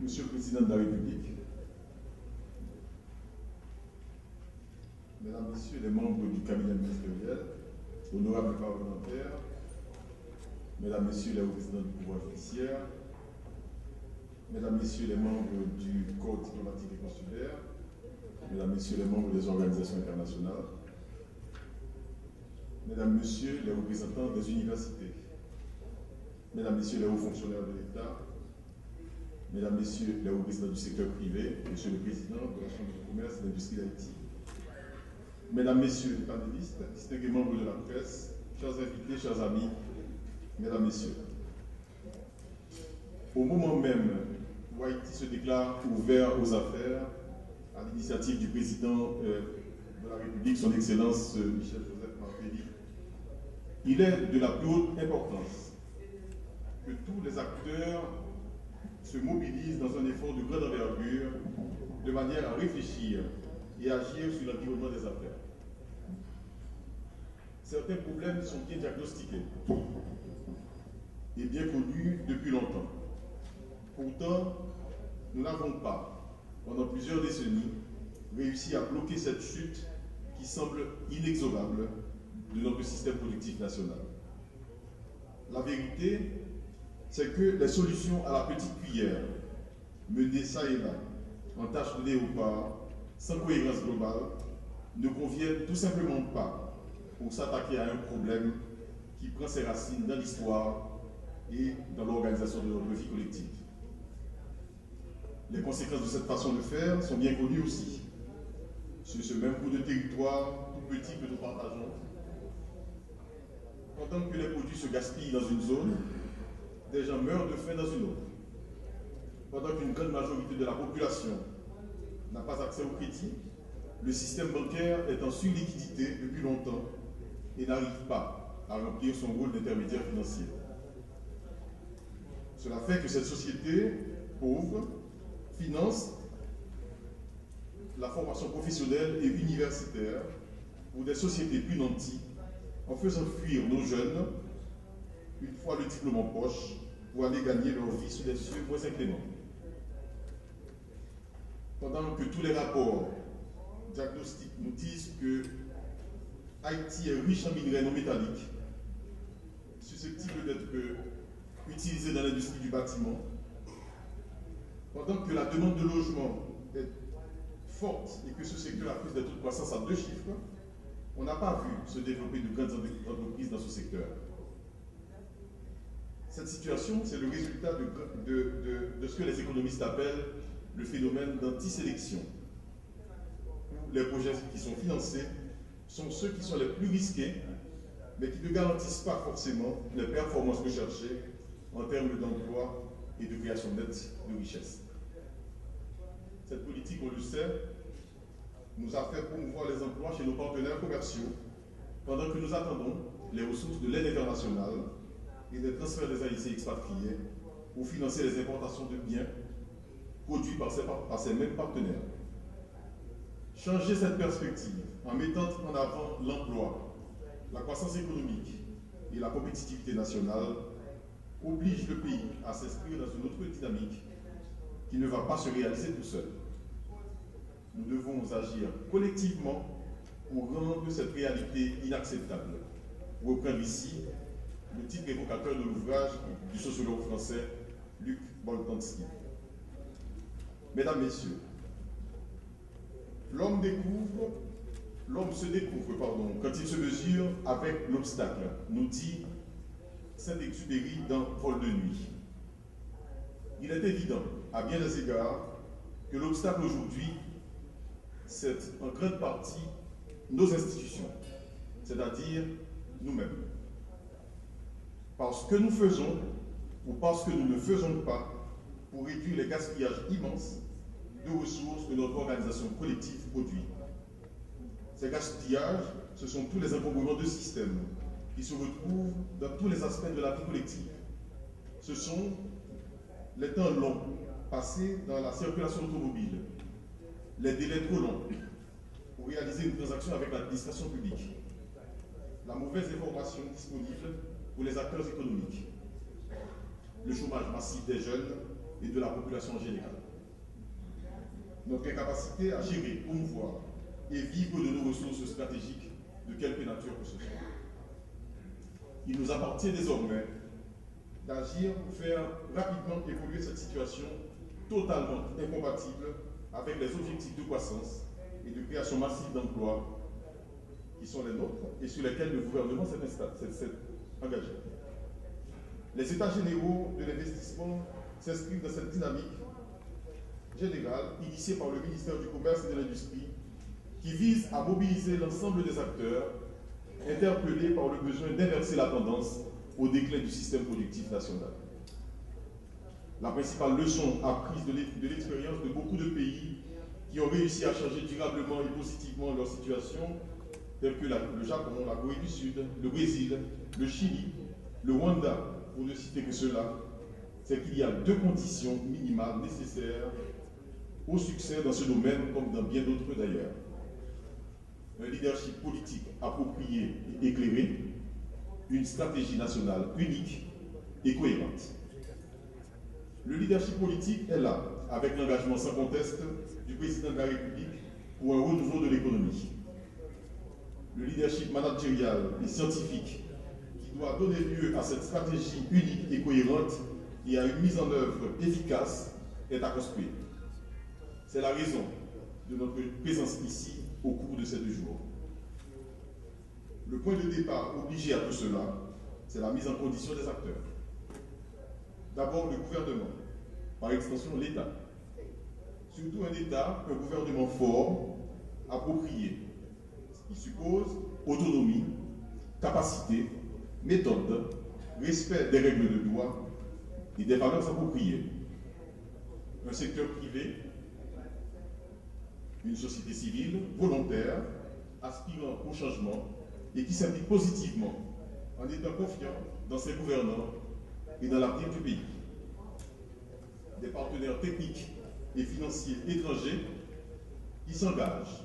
Monsieur le Président de la République, Mesdames, Messieurs les membres du cabinet ministériel, honorables parlementaires, Mesdames, Messieurs les représentants du pouvoir judiciaire, Mesdames, Messieurs les membres du Corps diplomatique et consulaire, Mesdames, Messieurs les membres des organisations internationales, Mesdames, Messieurs les représentants des universités, Mesdames, Messieurs les hauts fonctionnaires de l'État, Mesdames, Messieurs les représentants du secteur privé, Monsieur le Président de la Chambre de commerce et de l'industrie d'Haïti, Mesdames, Messieurs les panélistes, distingués membres de la presse, chers invités, chers amis, Mesdames, Messieurs. Au moment même où Haïti se déclare ouvert aux affaires, à l'initiative du Président de la République, Son Excellence Michel-Joseph Martelly, il est de la plus haute importance que tous les acteurs se mobilisent dans un effort de grande envergure de manière à réfléchir et agir sur l'environnement des affaires. Certains problèmes sont bien diagnostiqués et bien connus depuis longtemps. Pourtant, nous n'avons pas, pendant plusieurs décennies, réussi à bloquer cette chute qui semble inexorable de notre système productif national. La vérité, c'est que les solutions à la petite cuillère, menées ça et là, en tâche de léopard, sans cohérence globale, ne conviennent tout simplement pas pour s'attaquer à un problème qui prend ses racines dans l'histoire et dans l'organisation de notre vie collective. Les conséquences de cette façon de faire sont bien connues aussi. Sur ce même bout de territoire, tout petit que nous partageons, pendant que les produits se gaspillent dans une zone, des gens meurent de faim dans une autre. Pendant qu'une grande majorité de la population n'a pas accès au crédit, le système bancaire est en surliquidité depuis longtemps et n'arrive pas à remplir son rôle d'intermédiaire financier. Cela fait que cette société pauvre finance la formation professionnelle et universitaire pour des sociétés plus nantis en faisant fuir nos jeunes, une fois le diplôme en poche, pour aller gagner leur vie sous des cieux moins incléments. Pendant que tous les rapports diagnostiques nous disent que Haïti est riche en minerais non métalliques, susceptibles d'être utilisés dans l'industrie du bâtiment, pendant que la demande de logement est forte et que ce secteur a plus de toute croissance à 2 chiffres, on n'a pas vu se développer de grandes entreprises dans ce secteur. Cette situation, c'est le résultat de ce que les économistes appellent le phénomène d'antisélection, où les projets qui sont financés sont ceux qui sont les plus risqués, mais qui ne garantissent pas forcément les performances recherchées en termes d'emploi et de création nette de richesse. Cette politique, on le sait, nous a fait promouvoir les emplois chez nos partenaires commerciaux, pendant que nous attendons les ressources de l'aide internationale et des transferts des Haïtiens expatriés pour financer les importations de biens produits par ces mêmes partenaires. Changer cette perspective en mettant en avant l'emploi, la croissance économique et la compétitivité nationale oblige le pays à s'inscrire dans une autre dynamique qui ne va pas se réaliser tout seul. Nous devons agir collectivement pour rendre cette réalité inacceptable. Pour reprendre ici le titre évocateur de l'ouvrage du sociologue français Luc Boltanski. Mesdames, Messieurs, l'homme se découvre quand il se mesure avec l'obstacle, nous dit Saint-Exupéry dans Vol de nuit. Il est évident, à bien des égards, que l'obstacle aujourd'hui, c'est en grande partie nos institutions, c'est-à-dire nous-mêmes. Parce que nous faisons ou parce que nous ne faisons pas pour réduire les gaspillages immenses de ressources que notre organisation collective produit. Ces gaspillages, ce sont tous les encombrements de systèmes qui se retrouvent dans tous les aspects de la vie collective. Ce sont les temps longs passés dans la circulation automobile, les délais trop longs pour réaliser une transaction avec l'administration publique, la mauvaise information disponible pour les acteurs économiques, le chômage massif des jeunes et de la population en général. Notre incapacité à gérer, promouvoir et vivre de nos ressources stratégiques de quelque nature que ce soit. Il nous appartient désormais d'agir pour faire rapidement évoluer cette situation totalement incompatible avec les objectifs de croissance et de création massive d'emplois qui sont les nôtres et sur lesquels le gouvernement s'est engagé. Les états généraux de l'investissement s'inscrivent dans cette dynamique générale initiée par le ministère du Commerce et de l'Industrie qui vise à mobiliser l'ensemble des acteurs interpellés par le besoin d'inverser la tendance au déclin du système productif national. La principale leçon apprise de l'expérience de beaucoup de pays qui ont réussi à changer durablement et positivement leur situation, tels que le Japon, la Corée du Sud, le Brésil, le Chili, le Rwanda, pour ne citer que cela, c'est qu'il y a deux conditions minimales nécessaires au succès dans ce domaine comme dans bien d'autres d'ailleurs. Un leadership politique approprié et éclairé, une stratégie nationale unique et cohérente. Le leadership politique est là, avec l'engagement sans conteste du président de la République pour un renouveau de l'économie. Le leadership managérial et scientifique qui doit donner lieu à cette stratégie unique et cohérente et à une mise en œuvre efficace est à construire. C'est la raison de notre présence ici au cours de ces 2 jours. Le point de départ obligé à tout cela, c'est la mise en condition des acteurs. D'abord le gouvernement, par extension l'État. Surtout un État, un gouvernement fort, approprié, ce qui suppose autonomie, capacité, méthode, respect des règles de droit et des valeurs appropriées. Un secteur privé, une société civile volontaire, aspirant au changement et qui s'implique positivement en étant confiant dans ses gouvernants et dans l'avenir du pays. Des partenaires techniques et financiers étrangers qui s'engagent,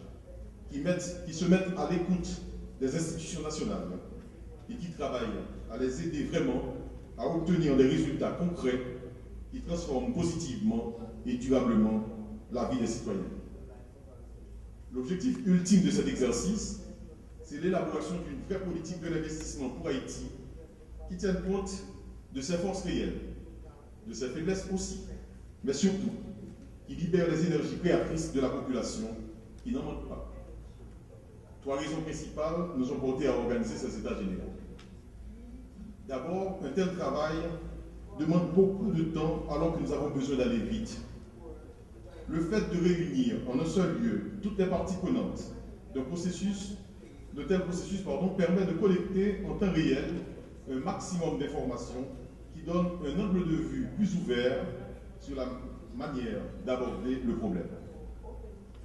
qui se mettent à l'écoute des institutions nationales et qui travaillent à les aider vraiment à obtenir des résultats concrets qui transforment positivement et durablement la vie des citoyens. L'objectif ultime de cet exercice, c'est l'élaboration d'une vraie politique de l'investissement pour Haïti qui tienne compte de ses forces réelles, de ses faiblesses aussi, mais surtout qui libère les énergies créatrices de la population qui n'en manquent pas. 3 raisons principales nous ont porté à organiser ces états généraux. D'abord, un tel travail demande beaucoup de temps alors que nous avons besoin d'aller vite. Le fait de réunir en un seul lieu toutes les parties prenantes de tel processus permet de collecter en temps réel un maximum d'informations qui donnent un angle de vue plus ouvert sur la manière d'aborder le problème.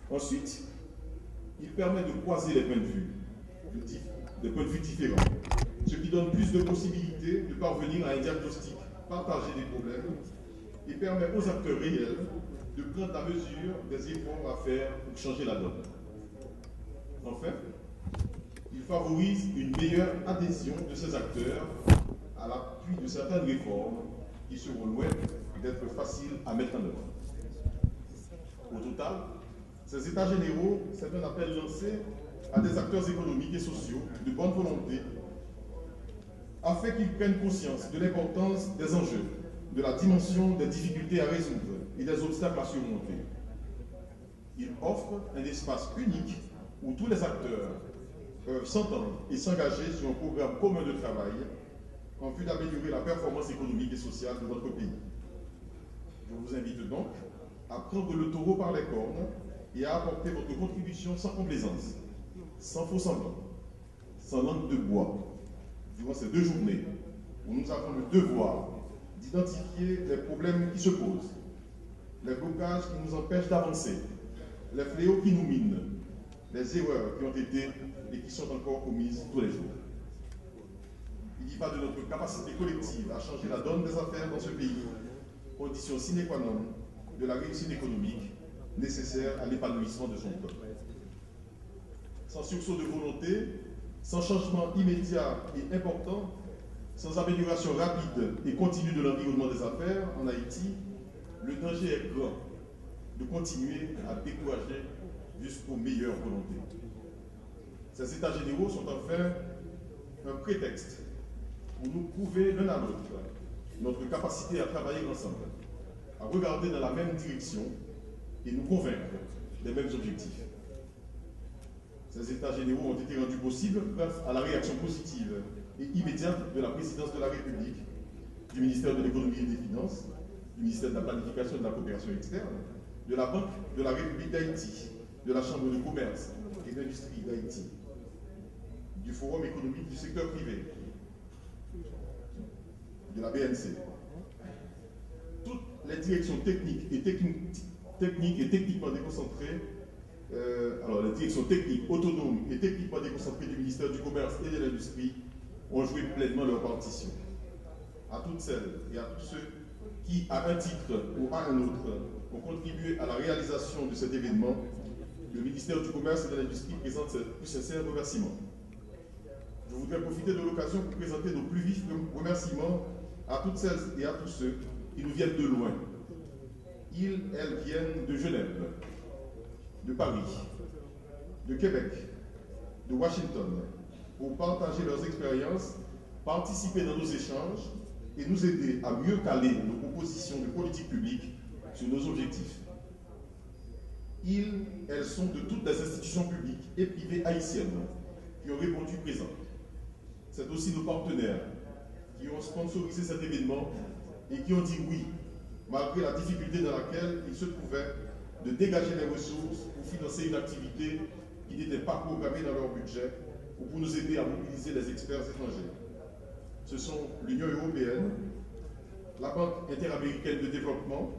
Ensuite, il permet de croiser les points de vue, différents, ce qui donne plus de possibilités de parvenir à un diagnostic partagé des problèmes et permet aux acteurs réels de prendre la mesure des efforts à faire pour changer la donne. Enfin, il favorise une meilleure adhésion de ces acteurs à l'appui de certaines réformes qui seront loin d'être faciles à mettre en œuvre. Au total, ces états généraux, c'est un appel lancé à des acteurs économiques et sociaux de bonne volonté afin qu'ils prennent conscience de l'importance des enjeux, de la dimension des difficultés à résoudre et des obstacles à surmonter. Il offre un espace unique où tous les acteurs peuvent s'entendre et s'engager sur un programme commun de travail en vue d'améliorer la performance économique et sociale de notre pays. Je vous invite donc à prendre le taureau par les cornes et à apporter votre contribution sans complaisance, sans faux semblant, sans langue de bois, durant ces 2 journées où nous avons le devoir d'identifier les problèmes qui se posent, les blocages qui nous empêchent d'avancer, les fléaux qui nous minent, les erreurs qui ont été et qui sont encore commises tous les jours. Il y va de notre capacité collective à changer la donne des affaires dans ce pays, condition sine qua non de la réussite économique nécessaire à l'épanouissement de son peuple. Sans sursaut de volonté, sans changement immédiat et important, sans amélioration rapide et continue de l'environnement des affaires en Haïti, le danger est grand de continuer à décourager jusqu'aux meilleures volontés. Ces états généraux sont enfin un prétexte pour nous prouver l'un à l'autre notre capacité à travailler ensemble, à regarder dans la même direction et nous convaincre des mêmes objectifs. Ces états généraux ont été rendus possibles grâce à la réaction positive et immédiate de la présidence de la République, du ministère de l'économie et des finances, du ministère de la planification et de la coopération externe, de la Banque de la République d'Haïti, de la Chambre de commerce et d'industrie d'Haïti, du Forum économique du secteur privé, de la BNC. Toutes les directions techniques et techniquement déconcentrées, les directions techniques autonomes et techniquement déconcentrées du ministère du Commerce et de l'Industrie ont joué pleinement leur partition. À toutes celles et à tous ceux qui, à un titre ou à un autre, ont contribué à la réalisation de cet événement, le ministère du Commerce et de l'Industrie présente ses plus sincères remerciements. Je voudrais profiter de l'occasion pour présenter nos plus vifs remerciements à toutes celles et à tous ceux qui nous viennent de loin. Elles viennent de Genève, de Paris, de Québec, de Washington, pour partager leurs expériences, participer dans nos échanges et nous aider à mieux caler nos propositions de politique publique sur nos objectifs. Elles sont de toutes les institutions publiques et privées haïtiennes qui ont répondu présent. C'est aussi nos partenaires qui ont sponsorisé cet événement et qui ont dit oui, malgré la difficulté dans laquelle ils se trouvaient de dégager les ressources pour financer une activité qui n'était pas programmée dans leur budget ou pour nous aider à mobiliser les experts étrangers. Ce sont l'Union européenne, la Banque interaméricaine de développement,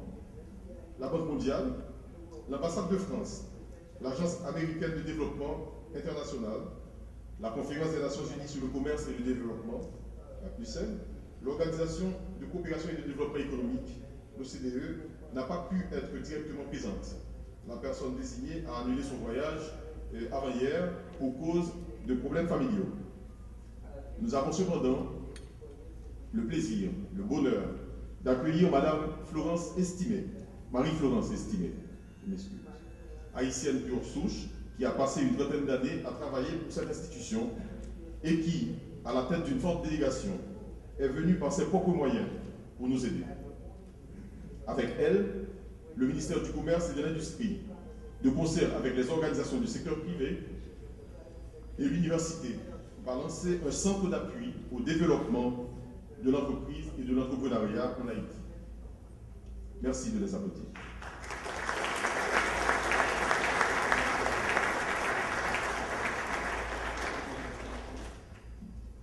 la Banque mondiale, l'ambassade de France, l'Agence américaine de développement international, la Conférence des Nations Unies sur le commerce et le développement, la CNUCED, l'Organisation de coopération et de développement économique, l'OCDE, n'a pas pu être directement présente. La personne désignée a annulé son voyage avant-hier pour cause de problèmes familiaux. Nous avons cependant le plaisir, le bonheur d'accueillir Madame Florence Estimé, Marie-Florence Estimé, je m'excuse, haïtienne pure souche, qui a passé une vingtaine d'années à travailler pour cette institution et qui, à la tête d'une forte délégation, est venue par ses propres moyens pour nous aider. Avec elle, le ministère du Commerce et de l'Industrie, de concert avec les organisations du secteur privé et l'université, va lancer un centre d'appui au développement de l'entreprise et de l'entrepreneuriat en Haïti. Merci de les applaudir.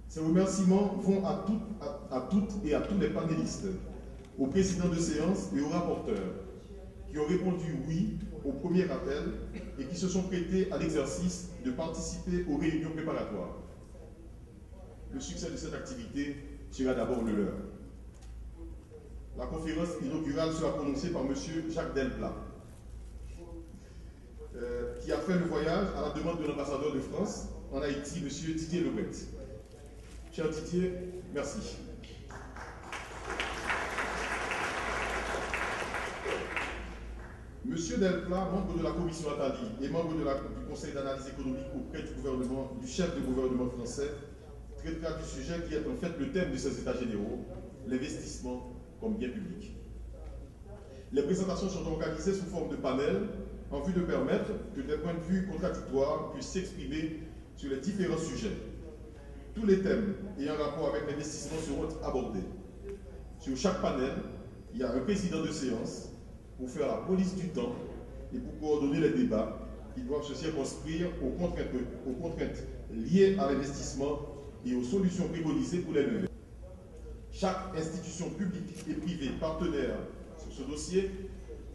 Ces remerciements vont à toutes et à tous les panélistes, aux présidents de séance et aux rapporteurs qui ont répondu oui au premier appel et qui se sont prêtés à l'exercice de participer aux réunions préparatoires. Le succès de cette activité sera d'abord le leur. La conférence inaugurale sera prononcée par M. Jacques Delplat, qui a fait le voyage à la demande de l'ambassadeur de France en Haïti, M. Didier Lebret. Cher Didier, merci. Monsieur Delplat, membre de la commission Attali et membre du conseil d'analyse économique auprès du chef de gouvernement français, traitera du sujet qui est en fait le thème de ces états généraux, l'investissement comme bien public. Les présentations sont organisées sous forme de panel en vue de permettre que des points de vue contradictoires puissent s'exprimer sur les différents sujets. Tous les thèmes ayant rapport avec l'investissement seront abordés. Sur chaque panel, il y a un président de séance pour faire la police du temps et pour coordonner les débats qui doivent se circonscrire aux contraintes liées à l'investissement et aux solutions préconisées pour les lever. Chaque institution publique et privée partenaire sur ce dossier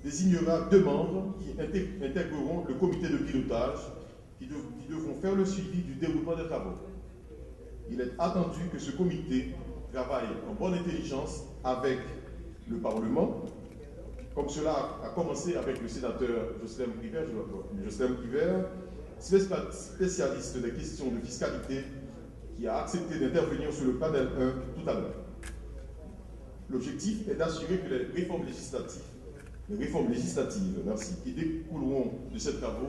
désignera 2 membres qui intégreront le comité de pilotage qui devront faire le suivi du déroulement des travaux. Il est attendu que ce comité travaille en bonne intelligence avec le Parlement, comme cela a commencé avec le sénateur Jocelyn Privert, spécialiste des questions de fiscalité, qui a accepté d'intervenir sur le panel 1 tout à l'heure. L'objectif est d'assurer que les réformes législatives Les réformes législatives, merci, qui découleront de ces travaux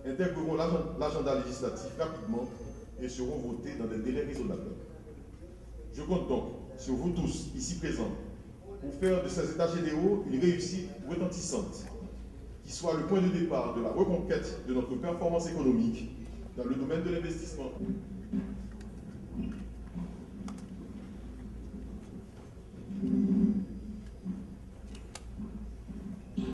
intégreront l'agenda législatif rapidement et seront votées dans des délais raisonnables. Je compte donc sur vous tous, ici présents, pour faire de ces états généraux une réussite retentissante, qui soit le point de départ de la reconquête de notre performance économique dans le domaine de l'investissement.